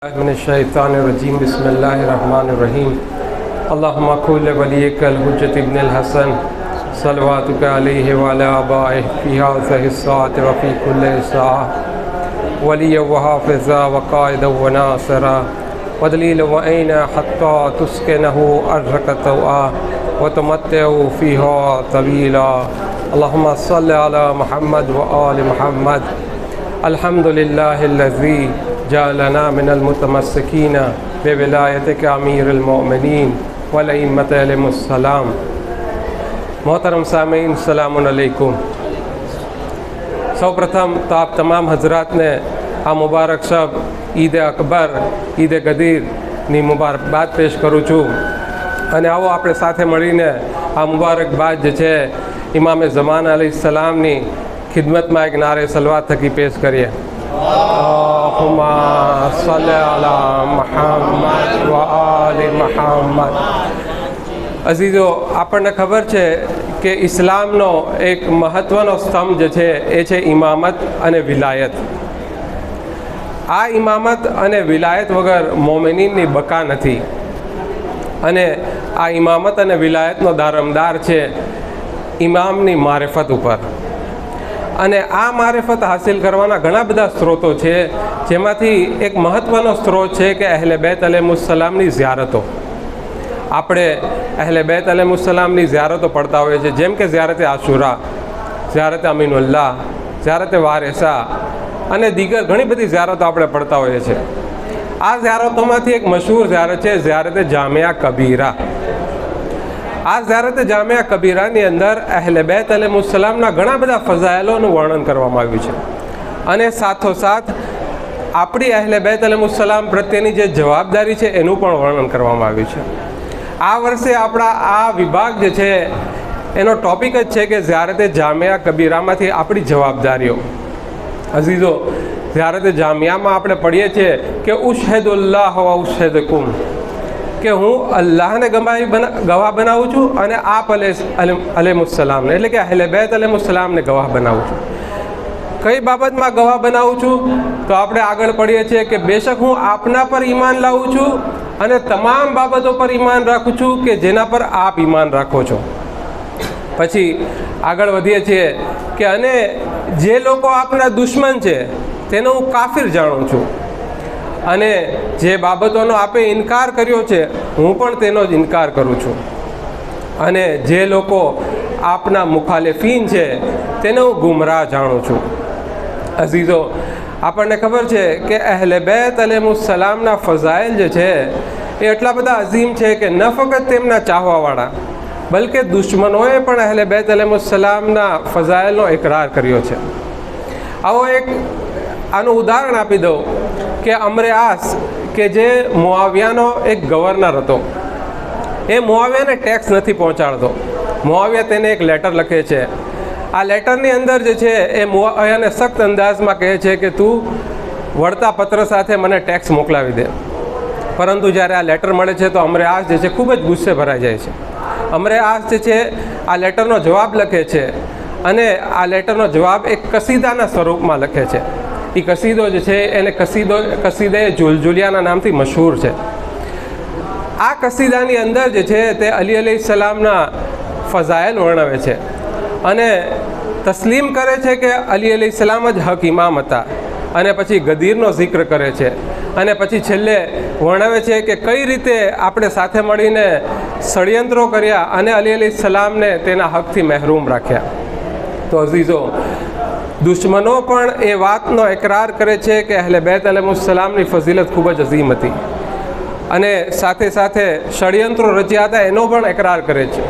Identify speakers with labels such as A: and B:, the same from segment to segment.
A: मिनश्शैतानिर्रजीम बिस्मिल्लाहिर्रहमानिर्रहीम अल्लाहुम्मा कुल्ल वलिय्यकल हुज्जत इब्नुल हसन सल्लवातुक अलैहि व अला आबाइहि फी हाज़िहि स्साअति व फी कुल्लि साअह वलिय्यन व हाफ़िज़ा व क़ाइदन व नासिरा व दलीलन व ऐना हत्ता तुस्किनहु अर्ज़क़ तौआ व तुमत्तिअहु फ़ीहा तवीला अल्लाहुम्मा सल्लि अला मुहम्मद व आलि मुहम्मद अल्हम्दुलिल्लाहिल्लज़ी जालना मिनल मुतमस्सिकीन बेविलायतिक अमीरुल मोमिनीन वल अइम्मत अलैहिमुस्सलाम। मोहतरम सामीन सलामुन अलैकुम। सौप्रथम तो आप तमाम हजरात ने आ मुबारक शब ईद अकबर ईद गदीर मुबारकबाद पेश करूँ छूँ અને આવો આપણે સાથે મળીને આ મુબારકબાદ જે છે ઇમામે ઝમાન અલૈહિસ્સલામની ખિદમતમાં એક નારે સલવાત થકી પેશ કરીએ। અલ્લાહુમ્મા સલ્લી અલા મુહમ્મદ વ આલિ મુહમ્મદ। અઝીઝો, આપણને ખબર છે કે ઇસ્લામનો એક મહત્ત્વનો સ્તંભ જે છે એ છે ઇમામત અને વિલાયત। આ ઇમામત અને વિલાયત વગર મોમિનીનની બકા નથી અને આ ઇમામત અને વિલાયતનો દારમદાર છે ઇમામની મારિફત ઉપર। અને આ મારિફત હાસિલ કરવાના ઘણા બધા સ્ત્રોતો છે, જેમાંથી એક મહત્ત્વનો સ્ત્રોત છે કે અહેલે બેત અલૈહિસ્સલામની ઝિયારતો। આપણે અહેલે બેત અલૈહિસ્સલામની ઝિયારતો પડતા હોઈએ છીએ, જેમ કે ઝિયારતે આશુરા, ઝિયારતે અમીનુલ્લાહ, ઝિયારતે વારિસા અને દીગર ઘણી બધી ઝિયારતો આપણે પડતા હોઈએ છીએ। આ ઝિયારતોમાંથી એક મશહૂર ઝિયારત છે ઝિયારતે જામિયા કબીરા। આ ઝિયારતે જામિયા કબીરાની અંદર અહેલે બેત અલૈહિસ્સલામના ઘણા બધા ફઝાઇલોનું વર્ણન કરવામાં આવ્યું છે અને સાથોસાથ આપણી અહેલે બેત અલૈહિસ્સલામ પ્રત્યેની જે જવાબદારી છે એનું પણ વર્ણન કરવામાં આવ્યું છે। આ વર્ષે આપણા આ વિભાગ જે છે એનો ટોપિક જ છે કે ઝિયારતે જામિયા કબીરામાંથી આપણી જવાબદારીઓ। અઝીઝો, ઝિયારતે જામિયામાં આપણે પઢીએ છીએ કે ઉશહેદુલ્લાહ વ ઉશહેદકુમ, કે હું અલ્લાહને ગવાહ બનાવું છું અને આપ અલૈહિસ્સલામને એટલે કે અહેલે બેત અલૈહિસ્સલામને ગવાહ બનાવું છું। કઈ બાબતમાં ગવાહ બનાવું છું? તો આપણે આગળ પઢીએ છીએ કે બેશક હું આપના પર ઈમાન લાવું છું અને તમામ બાબતો પર ઈમાન રાખું છું કે જેના પર આપ ઈમાન રાખો છો। પછી આગળ વધીએ છીએ કે અને જે લોકો આપના દુશ્મન છે તેને હું કાફિર જાણું છું અને જે બાબતોનો આપે ઇનકાર કર્યો છે હું પણ તેનો જ ઇનકાર કરું છું અને જે લોકો આપના મુખાલિફીન છે તેને હું ગુમરાહ જાણું છું। અઝીઝો, આપણને ખબર છે કે અહેલે બેત અલૈહિસ્સલામના ફઝાઇલ જે છે એ એટલા બધા અઝીમ છે કે ન ફક્ત તેમના ચાહવાવાળા બલકે દુશ્મનોએ પણ અહેલે બેત અલૈહિસ્સલામના ફઝાઇલનો ઇકરાર કર્યો છે। આવો એક આનું ઉદાહરણ આપી દઉં કે અમરે આસ કે જે મુઆવિયાનો એક ગવર્નર હતો, એ મુઆવિયાને ટેક્સ નથી પહોંચાડતો। મુઆવિયા તેને એક લેટર લખે છે। આ લેટરની અંદર જે છે એ મુઆવિયાને સખ્ત અંદાજમાં કહે છે કે તું વળતા પત્ર સાથે મને ટેક્સ મોકલાવી દે। પરંતુ જ્યારે આ લેટર મળે છે તો અમરે આસ જે છે ખૂબ જ ગુસ્સે ભરાઈ જાય છે। અમરે આસ જે છે આ લેટરનો જવાબ લખે છે અને આ લેટરનો જવાબ એક કસીદાના સ્વરૂપમાં લખે છે। એ કસીદો જે છે એને કસીદે જુલજુલિયાના નામથી મશહૂર છે। આ કસીદાની અંદર જે છે તે અલી અલૈહિસ્સલામના ફઝાઇલ વર્ણવે છે અને તસ્લીમ કરે છે કે અલી અલૈહિસ્સલામ જ હક ઇમામ હતા અને પછી ગદીરનો જિક્ર કરે છે અને પછી છેલ્લે વર્ણવે છે કે કઈ રીતે આપણે સાથે મળીને ષડયંત્રો કર્યા અને અલી અલૈહિસ્સલામને તેના હકથી મહેરૂમ રાખ્યા। તો અઝીઝો, દુશ્મનો પણ એ વાતનો ઇકરાર કરે છે કે અહેલે બેત અલૈહિસ્સલામની ફઝીલત ખૂબ જ અઝીમ હતી અને સાથે સાથે ષડયંત્રો રચ્યા હતા એનો પણ ઇકરાર કરે છે।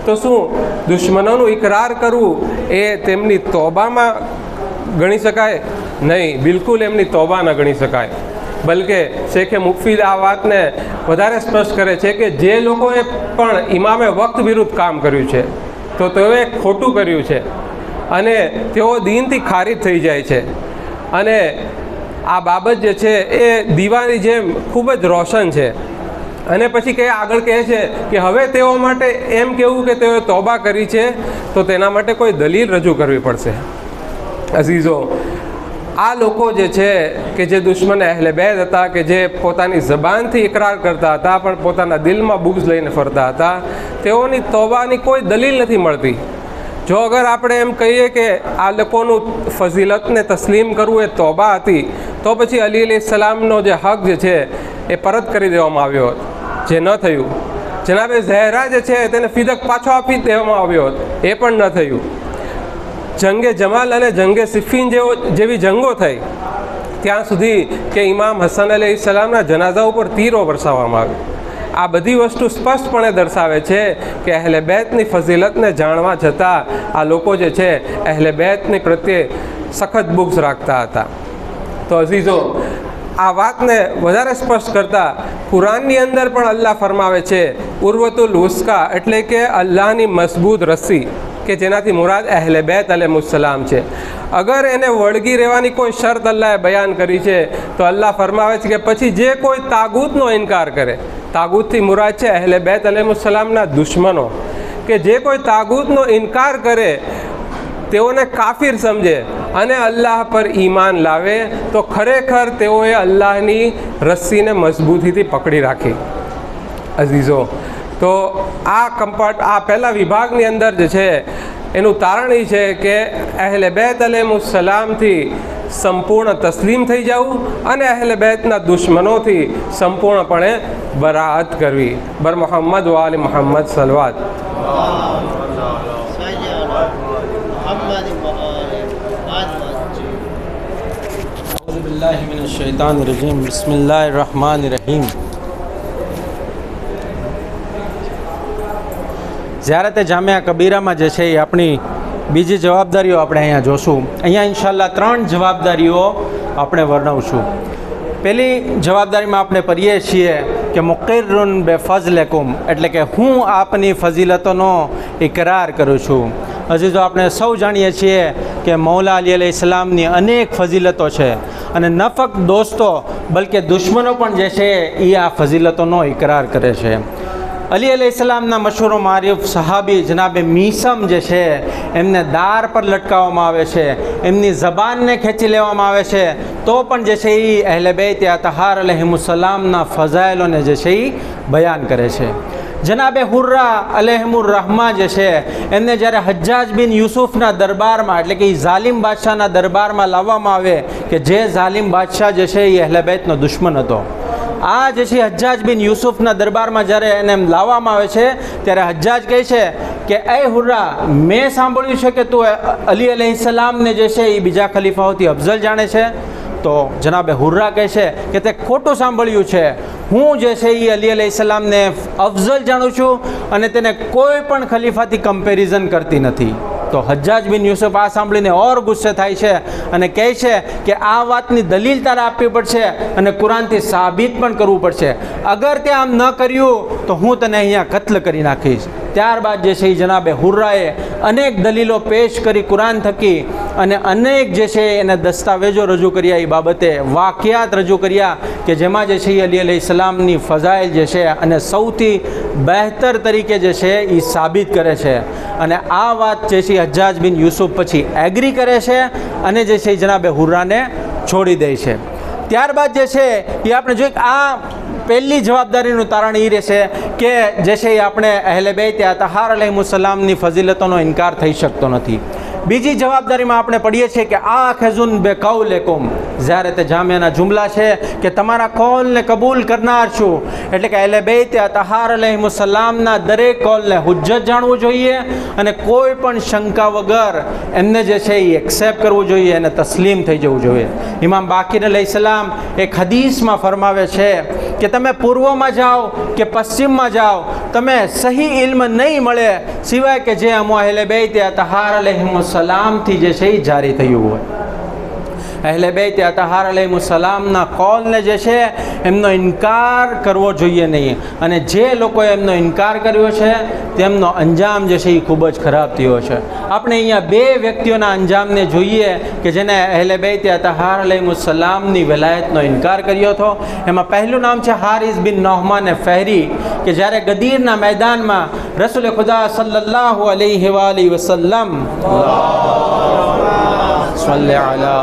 A: તો શું દુશ્મનોનું ઇકરાર કરવું એ તેમની તોબામાં ગણી શકાય? નહીં, બિલકુલ એમની તોબા ન ગણી શકાય। બલકે શેખે મુફીદ આ વાતને વધારે સ્પષ્ટ કરે છે કે જે લોકોએ પણ ઇમામે વક્ત વિરુદ્ધ કામ કર્યું છે તો તેઓએ ખોટું કર્યું છે અને તેઓ દીનથી ખારીજ થઈ જાય છે અને આ બાબત જે છે એ દીવાની જેમ ખૂબ જ રોશન છે। અને પછી આગળ કહે છે કે હવે તેઓ માટે એમ કહેવું કે તેઓએ તોબા કરી છે તો તેના માટે કોઈ દલીલ રજૂ કરવી પડશે। અઝીઝો, આ લોકો જે છે કે જે દુશ્મન અહેલે બેત હતા, કે જે પોતાની જબાનથી ઇકરાર કરતા હતા પણ પોતાના દિલમાં બુગ્ઝ લઈને ફરતા હતા, તેઓની તોબાની કોઈ દલીલ નથી મળતી. જો અગર આપણે એમ કહીએ કે આ લોકોનું ફઝીલતને તસ્લીમ કરવું એ તોબા હતી, તો પછી અલી અલૈહિસ્સલામનો જે હક જે છે એ પરત કરી દેવામાં આવ્યો હતો, જે ન થયું. જનાબે ઝહેરા જે છે તેને ફિદક પાછો આપી દેવામાં આવ્યો હતો, એ પણ ન થયું. જંગે જમાલ અને જંગે સિફીન જેવી જંગો થઈ ત્યાં સુધી કે ઇમામ હસન અલૈહિસ્સલામના જનાઝા ઉપર તીરો વરસાવવામાં આવ્યો. આ બધી વસ્તુ સ્પષ્ટપણે દર્શાવે છે કે અહેલે બેતની ફઝીલતને જાણવા છતાં આ લોકો જે છે અહેલે બેતની પ્રત્યે સખત બુગ્ઝ રાખતા હતા. તો અઝીઝો, આ વાતને વધારે સ્પષ્ટ કરતાં કુરાનની અંદર પણ અલ્લાહ ફરમાવે છે ઉર્વતુલ વુસ્કા, એટલે કે અલ્લાહની મજબૂત રસ્સી, કે જેનાથી મુરાદ અહેલે બેત અલૈહિસ્સલામ છે. અગર એને વળગી રહેવાની કોઈ શરત અલ્લાહે બયાન કરી છે તો અલ્લાહ ફરમાવે છે કે પછી જે કોઈ તાગૂતનો ઇનકાર કરે, તાગૂતથી મુરાદ છે અહેલે બેત અલૈહિસ્સલામના દુશ્મનો, કે જે કોઈ તાગૂતનો ઇનકાર કરે, તેઓને કાફિર સમજે અને અલ્લાહ પર ઈમાન લાવે, તો ખરેખર તેઓએ અલ્લાહની રસ્સીને મજબૂતીથી પકડી રાખી. અઝીઝો, તો આ પહેલા વિભાગની અંદર જે છે એનું તારણ એ છે કે અહેલે બેત અલૈહિસ્સલામથી સંપૂર્ણ તસ્લીમ થઈ જવું અને અહેલે બેતના દુશ્મનોથી સંપૂર્ણપણે બરાઅત કરવી. બર મોહમ્મદ વ આલી મોહમ્મદ સલવાત.
B: અઉઝુ બિલ્લાહિ મિનશ શૈતાનિર રજીમ. બિસ્મિલ્લાહિર રહમાનિર રહીમ. ઝિયારતે જામિયા કબીરામાં જે છે એ આપણી બીજી જવાબદારીઓ આપણે અહીંયા જોશું. અહીંયા ઇન્શાલ્લાહ 3 જવાબદારીઓ આપણે વર્ણવશું. પહેલી જવાબદારીમાં આપણે પઢીએ છીએ કે મુકિર્રુન બેફઝલકુમ, એટલે કે હું આપની ફઝીલતોનો ઇકરાર કરું છું. અઝીઝો, આપણે સૌ જાણીએ છીએ કે મૌલા અલી અલૈહિસ્સલામની અનેક ફઝીલતો છે અને ન ફક્ત દોસ્તો બલકે દુશ્મનો પણ જે છે એ આ ફઝીલતોનો ઇકરાર કરે છે. અલી અલૈહિસ્સલામના મશહૂર મારિફ સહાબી જનાબે મીસમ જે છે એમને દાર પર લટકાવવામાં આવે છે, એમની જબાનને ખેંચી લેવામાં આવે છે, તો પણ જે છે એ અહેલે બેત અતહાર અલૈહિસ્સલામના ફઝાઇલોને જે છે એ બયાન કરે છે. જનાબે હુર્રા અલૈહિમુર રહમા જે છે એમને જ્યારે હજ્જાજ બિન યુસુફના દરબારમાં, એટલે કે એ ઝાલિમ બાદશાહના દરબારમાં લાવવામાં આવે, કે જે ઝાલિમ બાદશાહ જે છે એ અહેલે બેતનો દુશ્મન હતો. આ જે છે હજ્જાજ બિન યુસુફના દરબારમાં જ્યારે એને લાવવામાં આવે છે ત્યારે હજ્જાજ કહે છે કે એ હુર્રા, મેં સાંભળ્યું છે કે તું અલી અલૈહિસ્સલામને જે છે એ બીજા ખલીફાઓથી અફઝલ જાણે છે. તો જનાબે હુર્રા કહે છે કે તે ખોટું સાંભળ્યું છે. હું જે છે એ અલી અલૈહિસ્સલામને અફઝલ જાણું છું અને તેને કોઈ પણ ખલીફાથી કમ્પેરિઝન કરતી નથી. તો હજ્જાજ બિન યુસુફ આ સાંભળીને ઓર ગુસ્સે થાય છે અને કહે છે કે આ વાતની દલીલ તારે આપવી પડશે અને કુરાનથી સાબિત પણ કરવું પડશે. અગર તે આમ ન કર્યું તો હું તને અહીંયા કત્લ કરી નાખીશ. ત્યારબાદ જે છે એ જનાબે હુર્રાએ અનેક દલીલો પેશ કરી કુરાન થકી અને અનેક જે છે એને દસ્તાવેજો રજૂ કર્યા, એ બાબતે વાકિયાત રજૂ કર્યા કે જેમાં જે છે એ અલી અલૈહિસ્સલામની ફઝાઇલ જે છે અને સૌથી બહેતર તરીકે જે છે એ સાબિત કરે છે. અને આ વાત જે છે હજ્જાજ બિન યુસુફ પછી એગ્રી કરે છે અને જે છે એ જનાબે હુર્રાને છોડી દે છે. ત્યારબાદ જે છે એ આપણે જોઈએ કે આ પહેલી જવાબદારીનું તારણ એ રહેશે કે જે છે એ આપણે અહેલે બેત અતહાર અલૈહિસ્સલામની ફઝીલતોનો ઇનકાર થઈ શકતો નથી. બીજી જવાબદારીમાં આપણે પઢીએ છીએ કે આખિઝુન બેકૌલકુમ, જ્યારે તે જામિયાના જુમલા છે કે તમારા કૌલને કબૂલ કરનાર છું, એટલે કે અહેલે બેત અતહાર અલૈહિસ્સલામના દરેક કૌલને હુજ્જત જાણવું જોઈએ અને કોઈ પણ શંકા વગર એમને જે છે એ એક્સેપ્ટ કરવું જોઈએ અને તસ્લીમ થઈ જવું જોઈએ. ઇમામ બાકીર અલૈહિસ્સલામ એક હદીસમાં ફરમાવે છે કે તમે પૂર્વમાં જાઓ કે પશ્ચિમમાં જાઓ, તમે સહી ઇલ્મ નહીં મળે સિવાય કે જે અમો અહેલે બેત અતહાર અલૈહિસ્સલામથી જે છે એ જારી થયું હોય. અહેલે બેત અતહાર અલૈહિસ્સલામના કૌલને જે છે એમનો ઇનકાર કરવો જોઈએ નહીં અને જે લોકોએ એમનો ઇનકાર કર્યો છે તેમનો અંજામ જે છે એ ખૂબ જ ખરાબ થયો છે. આપણે અહીંયા 2 વ્યક્તિઓના અંજામને જોઈએ કે જેને અહેલે બેત અતહાર અલૈહિસ્સલામની વેલાયતનો ઇનકાર કર્યો હતો. એમાં પહેલું નામ છે હારિસ બિન નોહમાન ફહેરી, કે જ્યારે ગદીરના મેદાનમાં રસૂલ ખુદા સલ્લલ્લાહુ અલૈહિ વસલ્લમ સલ્લી અલા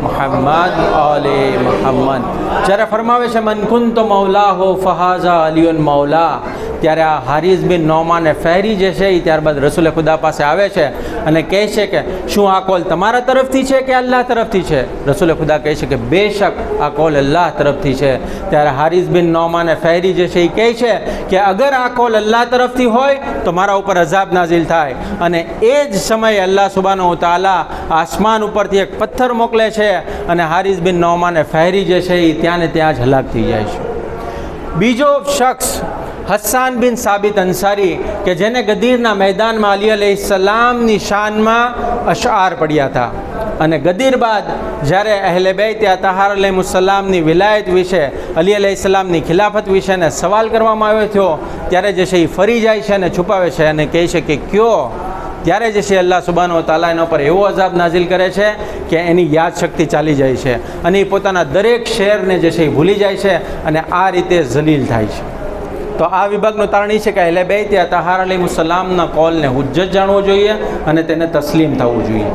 B: મુહમ્મદ આલે મુહમ્મદ. જ્યારે ફરમાવે છે મન કુંતો મૌલા હો ફહાઝા અલીયુન મૌલા, ત્યારે આ હારિસ બિન નોમાન ફહેરી જે છે એ ત્યારબાદ રસૂલ ખુદા પાસે આવે છે અને કહે છે કે શું આ કોલ તમારા તરફથી છે કે અલ્લાહ તરફથી છે? રસૂલ ખુદા કહે છે કે બેશક આ કોલ અલ્લાહ તરફથી છે. ત્યારે હારિસ બિન નોમાન ફહેરી જે છે એ કહે છે કે અગર આ કોલ અલ્લાહ તરફથી હોય તો મારા ઉપર અઝાબ નાઝિલ થાય. અને એ જ સમયે અલ્લાહ સુબ્હાનહુ તાલા આસમાન ઉપરથી એક પથ્થર મોકલે છે અને હારિસ બિન નોમાન ફહેરી જે છે એ ત્યાં ને ત્યાં જ હલાક થઈ જાય છે. બીજો શખ્સ હસ્સાન બિન સાબિત અંસારી કે જેને ગદીરના મેદાનમાં અલી અલૈહિસ્સલામની શાનમાં અશઆર પડ્યા હતા અને ગદીર બાદ જ્યારે અહેલે બેત અતહાર અલૈહિસ્સલામની વિલાયત વિશે અલી અલૈહિસ્સલામની ખિલાફત વિશેને સવાલ કરવામાં આવ્યો થયો ત્યારે જે છે એ ફરી જાય છે અને છુપાવે છે અને કહે છે કે કયો? ત્યારે જે છે અલ્લાહ સુબ્હાનહુ તાલા એના પર એવો અઝાબ નાઝિલ કરે છે કે એની યાદશક્તિ ચાલી જાય છે અને એ પોતાના દરેક શેરને જે છે એ ભૂલી જાય છે અને આ રીતે ઝલીલ થાય છે. તો આ વિભાગનું તારણ એ છે કે અહેલે બેત અતહાર અલૈહિસ્સલામના કોલને હુજ્જત જાણવો જોઈએ અને તેને તસ્લીમ થવું જોઈએ.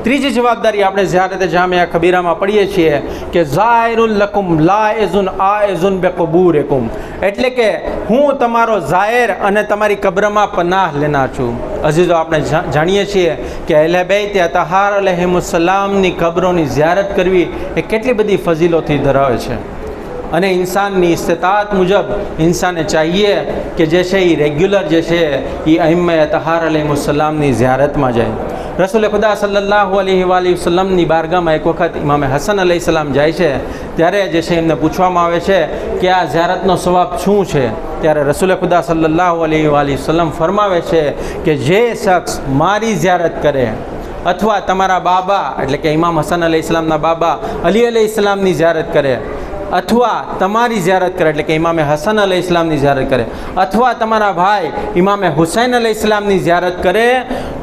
B: ત્રીજી જવાબદારી આપણે ઝિયારત જામિયા કબીરામાં પડીએ છીએ કે ઝાયરુલ લકુમ લાઇઝુન આઇઝુન બેકબૂરિકુમ, એટલે કે હું તમારો ઝાયર અને તમારી કબ્રમાં પનાહ લેનાર છું. અઝીઝો, આપણે જાણીએ છીએ કે અહેલે બેત અતહાર અલૈહિસ્સલામની કબ્રોની ઝિયારત કરવી એ કેટલી બધી ફઝીલોથી ધરાવે છે અને ઇન્સાનની ઇસ્તિતાઅત મુજબ ઇન્સાને ચાહીએ કે જે છે એ રેગ્યુલર જે છે એ અઇમ્મા અતહાર અલૈહિસ્સલામની ઝિયારતમાં જાય. રસૂલ ખુદા સલ્લલ્લાહુ અલૈહિ વસલ્લમની બારગાહમાં એક વખત ઇમામ હસન અલૈહિસ્સલામ જાય છે ત્યારે જે છે એમને પૂછવામાં આવે છે કે આ ઝિયારતનો સવાબ શું છે? ત્યારે રસૂલ ખુદા સલ્લલ્લાહુ અલૈહિ વસલ્લમ ફરમાવે છે કે જે શખ્સ મારી ઝિયારત કરે અથવા તમારા બાબા એટલે કે ઇમામ હસન અલૈહિસ્સલામના બાબા અલી અલૈહિસ્સલામની ઝિયારત કરે અથવા તમારી ઝિયારત કરે એટલે કે ઇમામે હસન અલૈહિસ્સલામની ઝિયારત કરે અથવા તમારા ભાઈ ઇમામે હુસૈન અલૈહિસ્સલામની ઝિયારત કરે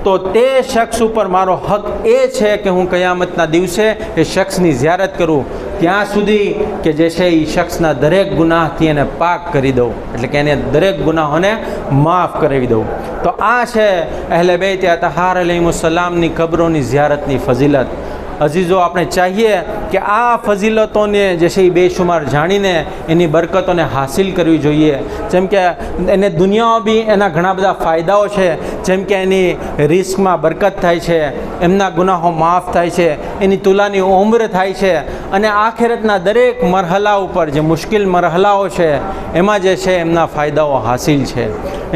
B: તો તે શખ્સ ઉપર મારો હક એ છે કે હું કયામતના દિવસે એ શખ્સની ઝિયારત કરું ત્યાં સુધી કે જે છે એ શખ્સના દરેક ગુનાહથી એને પાક કરી દઉં, એટલે કે એને દરેક ગુનાહોને માફ કરાવી દઉં. તો આ છે અહેલે બેત અતહાર અલૈહિસ્સલામની કબ્રોની ઝિયારતની ફઝીલત. અઝીઝો, આપણે ચાહીએ કે આ ફઝીલતોને જે છે એ બેશુમાર જાણીને એની બરકતોને હાસિલ કરવી જોઈએ. જેમ કે એને દુનિયાઓ બી એના ઘણા બધા ફાયદાઓ છે, જેમ કે એની રિસ્કમાં બરકત થાય છે, એમના ગુનાહો માફ થાય છે, એની તુલાની ઉમ્ર થાય છે અને આખિરતના દરેક મરહલા ઉપર જે મુશ્કેલ મરહલાઓ છે એમાં જે છે એમના ફાયદાઓ હાસિલ છે.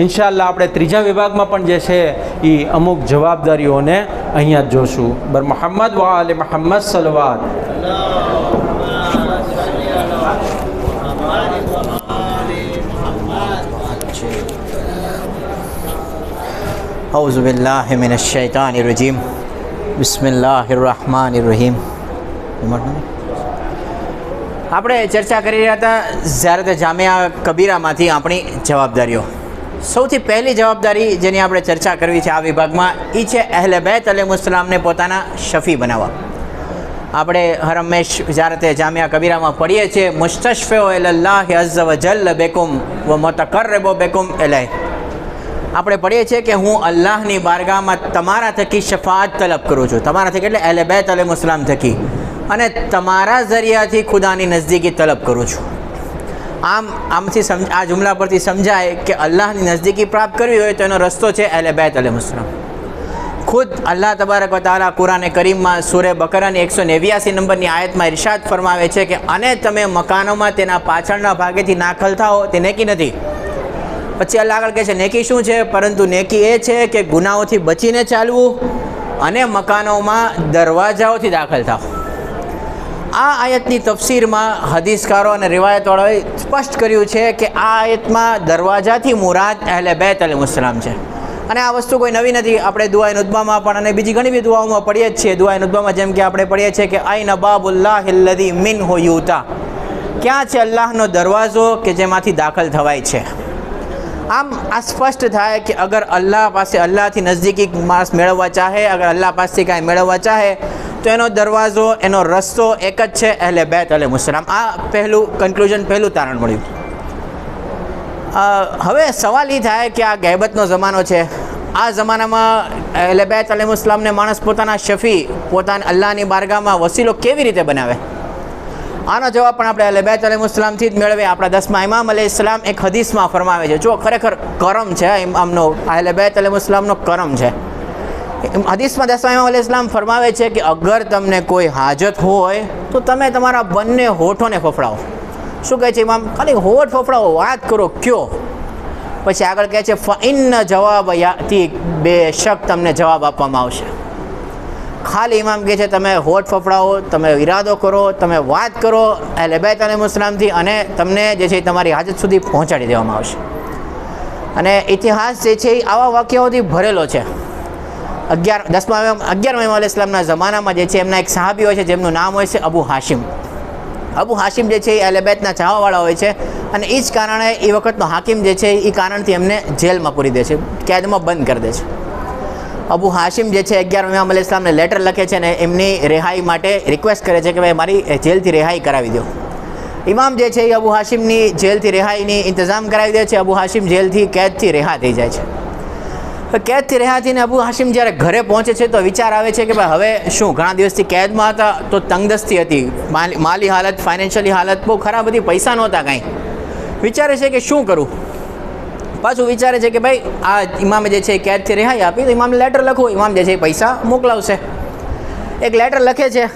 B: ઇન્શાઅલ્લાહ આપણે ત્રીજા વિભાગમાં પણ જે છે એ અમુક જવાબદારીઓને અહીંયા જ જોશું. બર મુહમ્મદ વ આલે મુહમ્મદ સલવાત.
C: औज़ु बिल्लाहि मिनश शैतानिर रजीम. बिस्मिल्लाहिर रहमानिर रहीम. આપણે ચર્ચા કરી રહ્યા હતા ઝિયારત જામિયા કબીરામાંથી આપણી જવાબદારીઓ. સૌથી પહેલી જવાબદારી જેની આપણે ચર્ચા કરવી છે આ વિભાગમાં એ છે અહેલે બેત અલૈહિસ્સલામને પોતાના શફી બનાવવા. આપણે હર હંમેશ ઝિયારત જામિયા કબીરામાં પઢીએ છીએ મુસ્તશફિઉ ઇલલ્લાહ અઝ્ઝ વ જલ્લ બેકુમ વ મુતકર્રિબુ બેકુમ ઇલૈહ. આપણે પઢીએ છીએ કે હું અલ્લાહની બારગાહમાં તમારા થકી શફાઅત તલબ કરું છું, તમારા થકી એટલે અહેલે બેત અલૈહિસ્સલામ થકી, અને તમારા ઝરિયાથી ખુદાની નજદીકી તલબ કરું છું. આમથી આ જુમલા પરથી સમજાય કે અલ્લાહની નજદીકી પ્રાપ્ત કરવી હોય તો એનો રસ્તો છે અહેલે બેત અલૈહિસ્સલામ. ખુદ અલ્લાહ તબારક વ તઆલા કુરાન કરીમમાં સૂરે બકરાની 189 નંબરની આયતમાં ઇરશાદ ફરમાવે છે કે અને તમે મકાનોમાં તેના પાછળના ભાગેથી નાખલ થાઓ તે નેકી નથી. પછી અલ્લાહ આગળ કહે છે નેકી શું છે? પરંતુ નેકી એ છે કે ગુનાહોથી બચીને ચાલવું અને મકાનોમાં દરવાજાઓથી દાખલ થાવ. આ આયતની તફસીરમાં હદીસકારો અને રિવાયતવાળાઓએ સ્પષ્ટ કર્યું છે કે આ આયતમાં દરવાજાથી મુરાદ અહેલે બેત અલૈહિસ્સલામ છે. અને આ વસ્તુ કોઈ નવી નથી. આપણે દુઆએ નુદબામાં પણ અને બીજી ઘણી બધી દુઆઓમાં પઢીએ જ છીએ. દુઆએ નુદબામાં જેમ કે આપણે પઢીએ છીએ કે આઈના બાબુલ્લાહિ અલ્લઝી મિનહુ યુતા, ક્યાં છે અલ્લાહનો દરવાજો કે જેમાંથી દાખલ થવાય છે. આમ આ સ્પષ્ટ થાય કે અગર અલ્લાહ પાસે અલ્લાહથી નજદીકી માણસ મેળવવા ચાહે, અગર અલ્લાહ પાસેથી કાંઈ મેળવવા ચાહે તો એનો દરવાજો, એનો રસ્તો એક જ છે અહેલે બેત અલૈહિસ્સલામ. આ પહેલું કન્ક્લુઝન, પહેલું તારણ મળ્યું. હવે સવાલ એ થાય કે આ ગૈબતનો જમાનો છે, આ જમાનામાં અહેલે બેત અલૈહિસ્સલામને માણસ પોતાના શફી, પોતાના અલ્લાહની બારગાહમાં વસીલો કેવી રીતે બનાવે? આનો જવાબ પણ આપણે અહેલે બેત અલૈહિસ્સલામથી જ મેળવીએ. આપણા 10મા ઇમામ અલૈહિસ્સલામ એક હદીસમાં ફરમાવે છે, જો ખરેખર કરમ છે ઇમામનો, અહેલે બેત અલૈહિસ્સલામનો કરમ છે. હદીસમાં 10મા ઇમામ અલૈહિસ્સલામ ફરમાવે છે કે અગર તમને કોઈ હાજત હોય તો તમે તમારા બંને હોઠોને ફફડાવો. શું કહે છે ઇમામ? ખાલી હોઠ ફફડાવો, વાત કરો, કયો. પછી આગળ કહે છે ફઇન્ન જવાબ યાતી, બેશક તમને જવાબ આપવામાં આવશે. ખાલી ઇમામ કહે છે તમે હોઠ ફફડાવો, તમે ઈરાદો કરો, તમે વાત કરો અહેલે બેત અલૈહિસ્સલામથી, અને તમને જે છે તમારી હાજત સુધી પહોંચાડી દેવામાં આવશે. અને ઇતિહાસ જે છે એ આવા વાક્યાઓથી ભરેલો છે. 11મા ઇમામ અલૈહિસ્સલામના જમાનામાં જે છે એમના એક સહાબી હોય છે જેમનું નામ હોય છે અબુ હાશિમ. અબુ હાશિમ જે છે એ અહેલે બેતના ચાહવાવાળા હોય છે, અને એ જ કારણે એ વખતનો હાકિમ જે છે એ કારણથી એમને જેલમાં પૂરી દે છે, કેદમાં બંધ કરી દે છે. અબુ હાશિમ જે છે 11મા ઇમામ અલૈહિસ્સલામને લેટર લખે છે અને એમની રિહાઈ માટે રિક્વેસ્ટ કરે છે કે ભાઈ મારી જેલથી રિહાઈ કરાવી દો. ઇમામ જે છે એ અબુ હાશિમની જેલથી રિહાઈની ઇંતજામ કરાવી દે છે. અબુ હાશિમ જેલથી કેદથી રિહા થઈ જાય છે. કેદથી રહ્યા થઈને અબુ હાશિમ જ્યારે ઘરે પહોંચે છે તો વિચાર આવે છે કે ભાઈ હવે શું, ઘણા દિવસથી કેદમાં હતા તો તંગદસ્તી હતી, માલી હાલત, ફાઇનાન્શિયલી હાલત બહુ ખરાબ હતી, પૈસા નહોતા કાંઈ. વિચારે છે કે શું કરું. પાછું વિચારે છે કે ભાઈ આ ઇમામે જે છે કેદથી રિહાઈ આપી તો ઇમામને લેટર લખવું, ઇમામ જે છે એ પૈસા મોકલાવશે. એક લેટર લખે છે,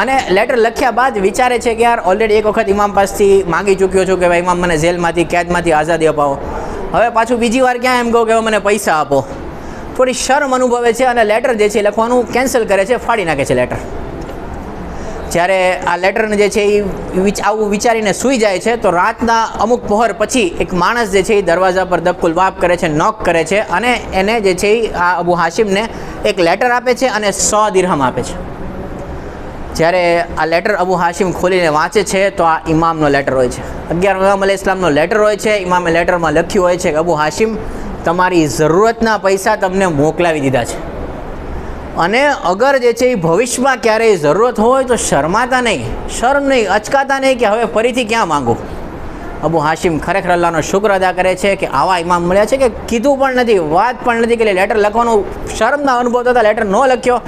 C: અને લેટર લખ્યા બાદ વિચારે છે કે યાર ઓલરેડી એક વખત ઇમામ પાસેથી માગી ચૂક્યો છું કે ભાઈ ઇમામ મને જેલમાંથી, કેદમાંથી આઝાદી અપાવો. હવે પાછું બીજી વાર ક્યાં એમ કહું કે મને પૈસા આપો. થોડી શરમ અનુભવે છે અને લેટર જે છે લખવાનું કેન્સલ કરે છે, ફાડી નાખે છે લેટર. જ્યારે આ લેટરને જે છે એ આવું વિચારીને સૂઈ જાય છે તો રાતના અમુક પહોર પછી એક માણસ જે છે એ દરવાજા પર દબકુલ બાપ કરે છે, નોક કરે છે, અને એને જે છે એ આ અબુ હાશિમને એક લેટર આપે છે અને 100 દિરહમ આપે છે. જ્યારે આ લેટર અબુ હાશિમ ખોલીને વાંચે છે તો આ ઇમામનો લેટર હોય છે, 11મા ઇમામ અલૈહિસ્સલામનો લેટર હોય છે. ઇમામે લેટરમાં લખ્યું હોય છે કે અબુ હાશિમ તમારી જરૂરતના પૈસા તમને મોકલાવી દીધા છે, અને અગર જે છે એ ભવિષ્યમાં ક્યારેય જરૂરત હોય તો શરમાતા નહીં, શરમ નહીં, અચકાતા નહીં કે હવે ફરીથી ક્યાં માંગુ. અબુ હાશિમ ખરેખર અલ્લાહનો શુક્ર અદા કરે છે કે આવા ઇમામ મળ્યા છે કે કીધું પણ નથી, વાત પણ નથી કે લેટર લખવાનું શરમના અનુભવ થતા લેટર ન લખ્યો,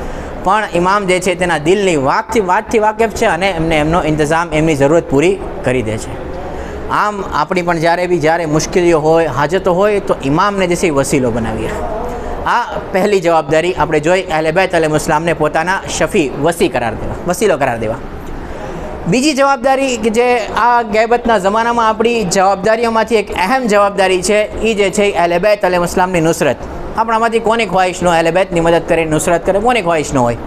C: પણ ઇમામ જે છે તેના દિલની વાતથી વાકેફ છે અને એમને એમનો ઇંતજામ, એમની જરૂરત પૂરી કરી દે છે. આમ આપણી પણ જ્યારે મુશ્કેલીઓ હોય, હાજતો હોય તો ઇમામને જે છે એ વસીલો બનાવીએ. આ પહેલી જવાબદારી આપણે જોઈ, અહેલે બેત અલૈહિસ્સલામને પોતાના શફી, વસીલો કરાર દેવા. બીજી જવાબદારી કે જે આ ગૈબતના જમાનામાં આપણી જવાબદારીઓમાંથી એક અહેમ જવાબદારી છે, એ જે છે અહેલે બેત અલૈહિસ્સલામની નુસરત. આપણામાંથી કોની ખ્વાહિશ ન હોય અહેલે બેતની મદદ કરે, નુસરત કરે, કોની ખ્વાહિશ ન હોય.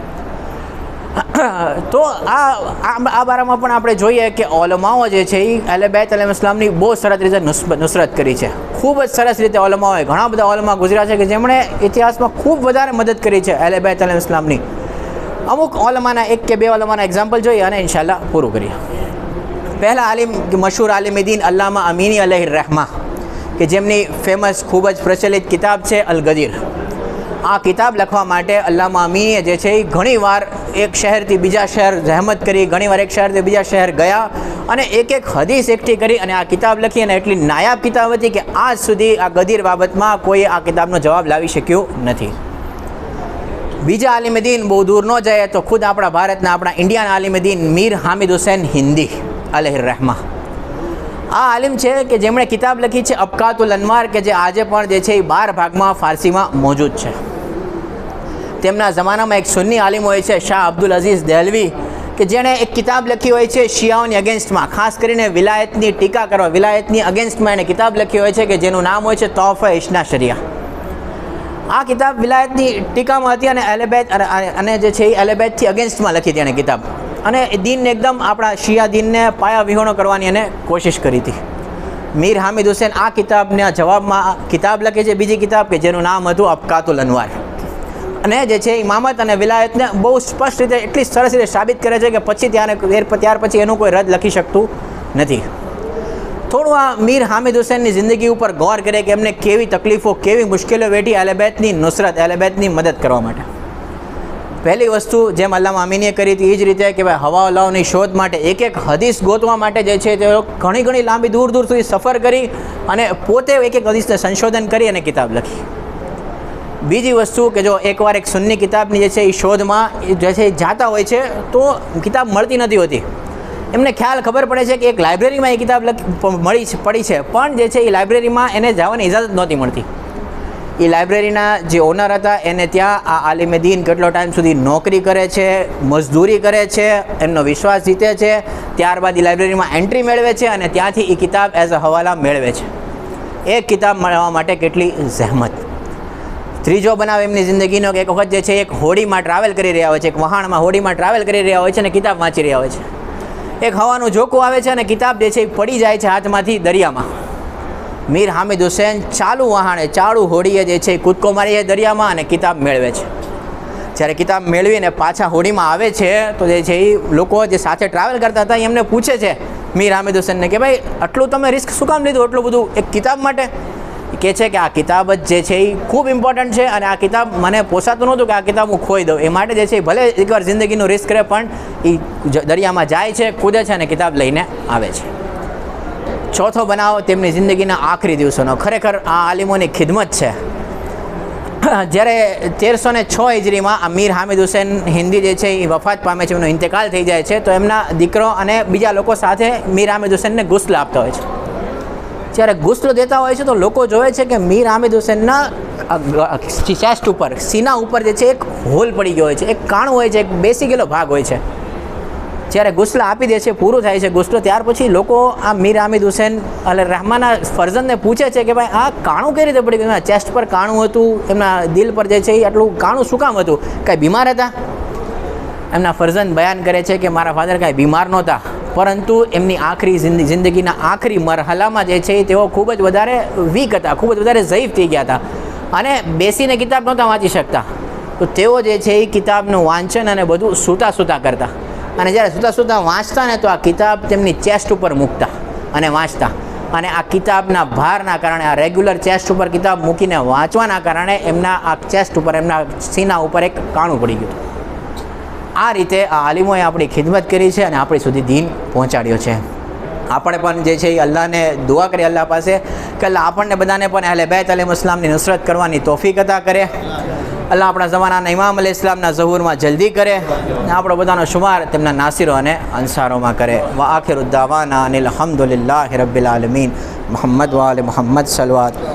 C: તો આ બારામાં પણ આપણે જોઈએ કે ઓલમાઓ જે છે એ અહેલે બેત અલૈહિસ્સલામની બહુ સરસ રીતે નુસરત કરી છે. ખૂબ જ સરસ રીતે ઓલમાઓએ, ઘણા બધા ઓલમા ગુજર્યા છે કે જેમણે ઇતિહાસમાં ખૂબ વધારે મદદ કરી છે અહેલે બેત અલૈહિસ્સલામની. અમુક ઓલમાના એક કે બે ઓલમાના એક્ઝામ્પલ જોઈએ અને ઇન્શાલ્લાહ પૂરું કરીએ. પહેલા આલિમ, મશહૂર આલિમ દીન અલ્લામા અમીની અલૈહિર રહેમા, કે જેમની ફેમસ ખૂબ જ પ્રચલિત કિતાબ છે અલ ગદીર. આ કિતાબ લખવા માટે અલ્લામા અમીનીએ જે છે એ ઘણીવાર એક શહેરથી બીજા શહેર જહેમત કરી, ઘણીવાર એક શહેરથી બીજા શહેર ગયા અને એક હદીસ એકઠી કરી અને આ કિતાબ લખી. અને એટલી નાયાબ કિતાબ હતી કે આજ સુધી આ ગદીર બાબતમાં કોઈ આ કિતાબનો જવાબ લાવી શક્યું નથી. બીજા આલિમ દીન બહુ દૂર ન જાય તો ખુદ આપણા ભારતના, આપણા ઇન્ડિયાના આલિમ દીન મીર હામિદ હુસૈન હિન્દી અલૈહિર રહેમા. આ આલિમ છે કે જેમણે કિતાબ લખી છે અબકાતુલ અનવાર, કે જે આજે પણ જે છે એ 12 ભાગમાં ફારસીમાં મોજૂદ છે. તેમના જમાનામાં એક સુન્ની આલિમ હોય છે શાહ અબ્દુલ અઝીઝ દહેલવી, કે જેણે એક કિતાબ લખી હોય છે શિયાઓની અગેન્સ્ટમાં, ખાસ કરીને વિલાયતની ટીકા કરવા, વિલાયતની અગેન્સ્ટમાં એણે કિતાબ લખી હોય છે કે જેનું નામ હોય છે તોહફા ઇશ્ના શરિયા. આ કિતાબ વિલાયતની ટીકામાં હતી અને અહેલે બેત અને જે છે એ અહેલે બેતથી અગેન્સ્ટમાં લખી હતી એણે કિતાબ, અને એ દીનને એકદમ આપણા શિયા દીનને પાયા વિહોણો કરવાની એને કોશિશ કરી હતી. મીર હામિદ હુસૈન આ કિતાબના જવાબમાં કિતાબ લખે છે, બીજી કિતાબ કે જેનું નામ હતું અબકાતુલ અનવાર, અને જે છે ઇમામત અને વિલાયતને બહુ સ્પષ્ટ રીતે, એટલી સરસ રીતે સાબિત કરે છે કે પછી ત્યાર પછી એનું કોઈ રદ લખી શકતું નથી. થોડું આ મીર હામિદ હુસૈનની જિંદગી ઉપર ગૌર કરે કે એમને કેવી તકલીફો, કેવી મુશ્કેલીઓ વેઠી અહેલે બેતની નુસરત, અહેલે બેતની મદદ કરવા માટે. પહેલી વસ્તુ જેમ અલ્લામા અમીનીએ કરી હતી એ જ રીતે કે ભાઈ હવા અલ્લાહની શોધ માટે, એક હદીસ ગોતવા માટે જે છે તે ઘણી લાંબી દૂર સુધી સફર કરી અને પોતે એક હદીસને સંશોધન કરી અને કિતાબ લખી. બીજી વસ્તુ કે જો એકવાર એક સુન્ની કિતાબની જે છે એ શોધમાં જે છે એ જાતા હોય છે તો કિતાબ મળતી નથી હોતી. એમને ખ્યાલ ખબર પડે છે કે એક લાઇબ્રેરીમાં એ કિતાબ પડી છે, પણ જે છે એ લાઇબ્રેરીમાં એને જવાની ઇજાઝત નહોતી મળતી. એ લાઇબ્રેરીના જે ઓનર હતા એને ત્યાં આ આલિમે દીન કેટલો ટાઈમ સુધી નોકરી કરે છે, મજદૂરી કરે છે, એમનો વિશ્વાસ જીતે છે, ત્યારબાદ એ લાઇબ્રેરીમાં એન્ટ્રી મેળવે છે અને ત્યાંથી એ કિતાબ એઝ અ હવાલા મેળવે છે. એક કિતાબ મળવા માટે કેટલી જહેમત. ત્રીજો બનાવ એમની જિંદગીનો કે એક વખત જે છે એક હોડીમાં ટ્રાવેલ કરી રહ્યા હોય છે, એક વહાણમાં હોડીમાં ટ્રાવેલ કરી રહ્યા હોય છે અને કિતાબ વાંચી રહ્યા હોય છે. એક હવાનું ઝોકું આવે છે અને કિતાબ જે છે એ પડી જાય છે હાથમાંથી દરિયામાં. મીર હામિદ હુસૈન ચાલુ વહાણે ચાલુ હોડીએ જે છે એ કૂદકો મારી છે દરિયામાં અને કિતાબ મેળવે છે. જ્યારે કિતાબ મેળવીને પાછા હોડીમાં આવે છે તો જે છે એ લોકો જે સાથે ટ્રાવેલ કરતા હતા એમને પૂછે છે મીર હામિદ હુસૈનને કે ભાઈ આટલું તમે રિસ્ક શું કામ લીધું એટલું બધું એક કિતાબ માટે? કહે છે કે આ કિતાબ જ જે છે એ ખૂબ ઇમ્પોર્ટન્ટ છે અને આ કિતાબ મને પોસાતું નહોતું કે આ કિતાબ હું ખોઈ દઉં, એ માટે જે છે એ ભલે એકવાર જિંદગીનું રિસ્ક કરે પણ એ દરિયામાં જાય છે, કૂદે છે અને કિતાબ લઈને આવે છે. ચોથો બનાવ તેમની જિંદગીના આખરી દિવસોનો. ખરેખર આ આલિમોની ખિદમત છે. જ્યારે 1306 હિજરીમાં આ મીર હામિદ હુસૈન હિન્દી જે છે એ વફાત પામે છે, એમનો ઇંતકાલ થઈ જાય છે, તો એમના દીકરો અને બીજા લોકો સાથે મીર હામિદ હુસૈનને ગુસ્લ આપતા હોય છે. જ્યારે ગુસ્લ દેતા હોય છે તો લોકો જોવે છે કે મીર હામિદ હુસૈનના ચેસ્ટ ઉપર, સીના ઉપર જે છે એક હોલ પડી ગયો હોય છે, એક કાણું હોય છે, એક બેસી ગયેલો ભાગ હોય છે. જ્યારે ગુસ્લ આપી દે છે, પૂરું થાય છે ગુસ્લ, ત્યાર પછી લોકો આ મીર હામિદ હુસૈન અલ રહેમાના ફરજંદને પૂછે છે કે ભાઈ આ કાણું કઈ રીતે પડી ગયું? એમના ચેસ્ટ પર કાણું હતું, એમના દિલ પર જે છે એ આટલું કાણું શું કામ હતું? કાંઈ બીમાર હતા? એમના ફરજંદ બયાન કરે છે કે મારા ફાધર કાંઈ બીમાર નહોતા, પરંતુ એમની આખરી જિંદગીના આખરી મરહલામાં જે છે તેઓ ખૂબ જ વધારે વીક હતા, ખૂબ જ વધારે ઝઈફ થઈ ગયા હતા અને બેસીને કિતાબ નહોતા વાંચી શકતા. તો તેઓ જે છે એ કિતાબનું વાંચન અને બધું સૂતા સૂતા કરતા અને જ્યારે સૂતા સૂતા વાંચતા ને તો આ કિતાબ તેમની ચેસ્ટ ઉપર મૂકતા અને વાંચતા. અને આ કિતાબના ભારના કારણે, આ રેગ્યુલર ચેસ્ટ ઉપર કિતાબ મૂકીને વાંચવાના કારણે એમના આ ચેસ્ટ ઉપર, એમના સીના ઉપર એક કાણું પડી ગયું. આ રીતે આ આલિમોએ આપણી ખિદમત કરી છે અને આપણી સુધી દીન પહોંચાડ્યો છે. આપણે પણ જે છે એ અલ્લાહને દુઆ કરીએ અલ્લાહ પાસે કે અલ્લાહ આપણને બધાને પણ અહલે બેત અલૈહિસ્સલામની નુસરત કરવાની તૌફીક અતા કરે. અલ્લાહ આપણા ઝમાનાના ઇમામ અલૈહિસ્સલામના ઝહૂરમાં જલ્દી કરે અને આપણો બધાનો શુમાર તેમના નાસિરો અને અંસારોમાં કરે. વ આખિરુ દાવાના અનિલ હમ્દુલિલ્લાહિ રબ્બિલ આલમીન. મુહમ્મદ વ આલે મુહમ્મદ સલવાત.